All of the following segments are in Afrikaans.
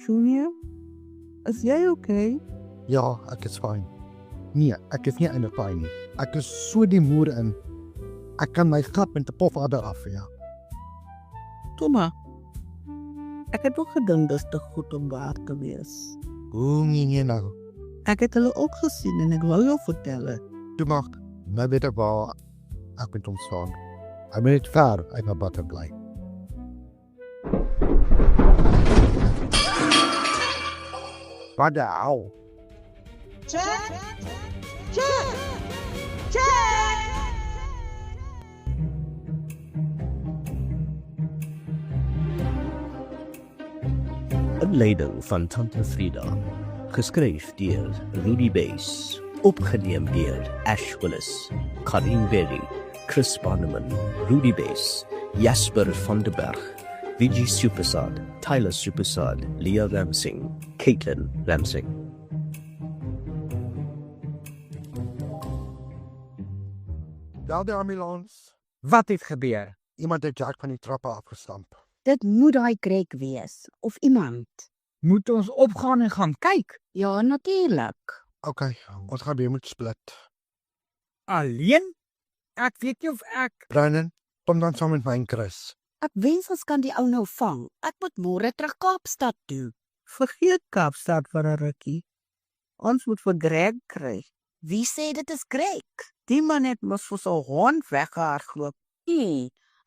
Junior, is jy okay? Ja, ek is fyn. Nee, ek is nie eintlik fyn nie. Ek is so die moer in. Ek kan my gat met 'n pofadder af, ja. Toma, ek het ook gedink dis te goed om waar te wees. Hoe nie nou? Ek het hulle ook gesien en ek wou jou vertel. Toe mag, my beter waar ek met ons staan. Ek ben net ver uit my butterfly. Wat de hel? Check! Check! Check! 'n leiding van Tante Frida, geskryf deur Rudy Bass, opgeneem deur Ash Willis, Karin Berry, Chris Bannerman, Rudy Bass, Jasper van der Berg, Vijay Supersad, Tyler Supersad, Leah Ramsing, Caitlin Ramsing. Wel die ambulans. Wat het gebeur? Iemand het Jack van die trappe afgestamp. Dit moet daai Greg wees, of iemand. Moet ons opgaan en gaan kyk? Ja, natuurlik. Okay, ons gaan weer moet split. Alleen? Ek weet nie of ek... Brandon, kom dan saam met my en Chris. Ek wens ons kan die ou nou vang. Ek moet môre terug Kaapstad toe. Vergeet Kaapstad vir 'n rukkie. Ons moet vir Greg kry. Wie sê dit is Greg? Die man het mos vir sy hond weggehardloop.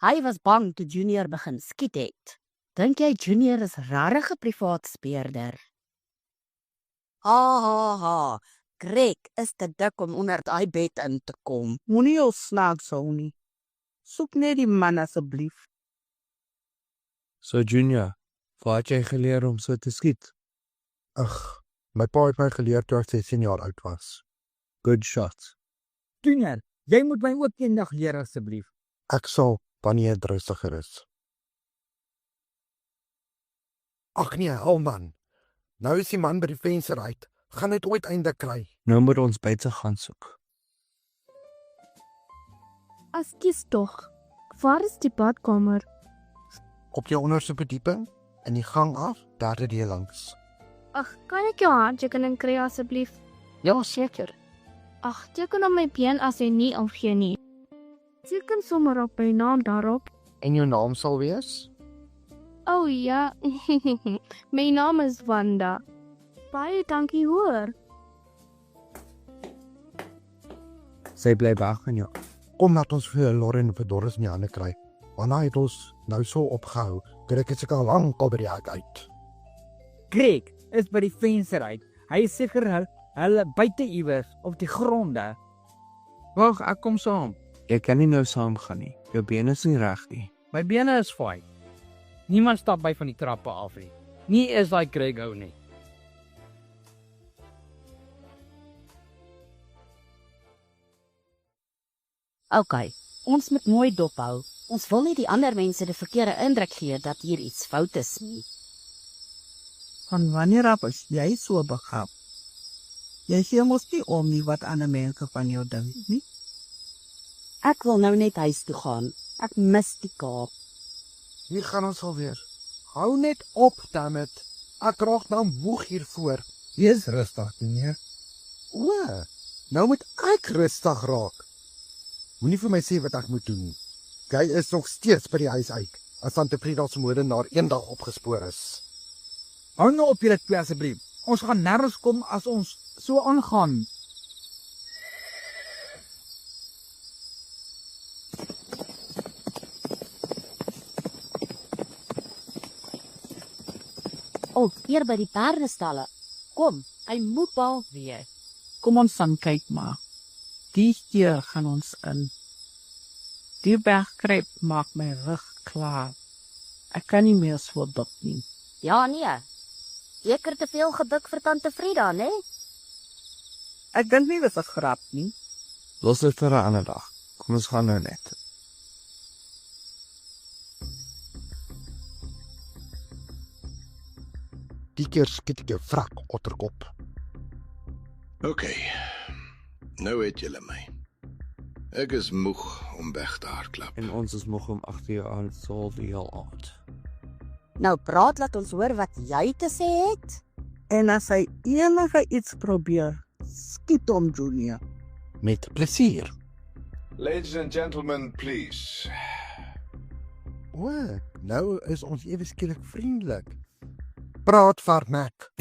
Hy was bang toe Junior begin skiet het. Dink jy Junior is regtig 'n privaat speurder? Ha. Greg is te dik om onder daai bed in te kom. Moenie jou snaaks hou nie. Soek net die man asseblief. So Junior, waar het jy geleer om so te skiet? Ag, my pa het my geleer toe ek 16 jaar oud was. Good shot. Junior, jy moet my ook eendag leer asseblief. Ek sal wanneer dit rustiger is. Ag nee, hou man. Nou is die man by die venster uit. Gaan dit ooit einde kry? Nou moet ons buite gaan soek. Askies tog. Waar is die badkamer? Op jou onderste verdieping, in die gang af, derde deel langs. Ag, kan ek jou handtekening kry asseblief? Ja, seker. Ag, teken op my been as jy nie omgee nie. Teken sommer op my naam daarop. En jou naam sal wees? Oh ja, my naam is Wanda. Baie dankie hoor. Sy bly wag en ja. Kom laat ons vir Lauren en vir Doris in die hande kry. Want hy het ons nou so opgehou, Greg het seker al lank al by die hek uit. Greg is by die venster uit. Hy is seker hulle buite iewers op die gronde. Wag, ek kom saam. Jy kan nie nou saam gaan nie. Jou bene is nie reg nie. My bene is fyn. Niemand stap by van die trappe af nie. Nie is daai Greg ou nie. Okay, ons moet mooi dophou. Ons wil nie die ander mense die verkeerde indruk gee dat hier iets fout is nie. Van wanneer af is jy so begaaf? Jy sê mos nie om nie wat ander mense van jou dink nie. Ek wil nou net huis toe gaan. Ek mis die Kaap. Hier gaan ons alweer. Hou net op, dammit. Ek raak nou moeg hiervoor. Wees rustig, meneer. O, nou moet ek rustig raak. Moenie vir my sê wat ek moet doen. Jy is nog steeds by die huis uit, as Tante Frida se moordenaar eendag opgespoor is. Hou nou op julle twee asseblief. Ons gaan nergens kom as ons so aangaan. Hier by die perdestalle. Kom, hy moet bal weer. Kom ons gaan kyk maar. Die keer gaan ons in. Die bergkruip maak my rug klaar. Ek kan nie meer so buk nie. Ja, nee. Seker te veel gebuk vir Tante Frida, né? Ek dink nie dis 'n grap nie. Los dit vir 'n ander dag. Kom ons gaan nou net. Die keer skiet ek jou wrak, otterkop. Okay, nou weet julle my. Ek is moeg om weg te hardloop. En ons is moeg om agter jou aan sol die heel aand. Nou praat, laat ons hoor wat jy te sê het. En as hy enige iets probeer, skiet hom, Junior. Met plesier. Ladies and gentlemen, please. O, nou is ons ewe skielik vriendelik. Praat, Varnak.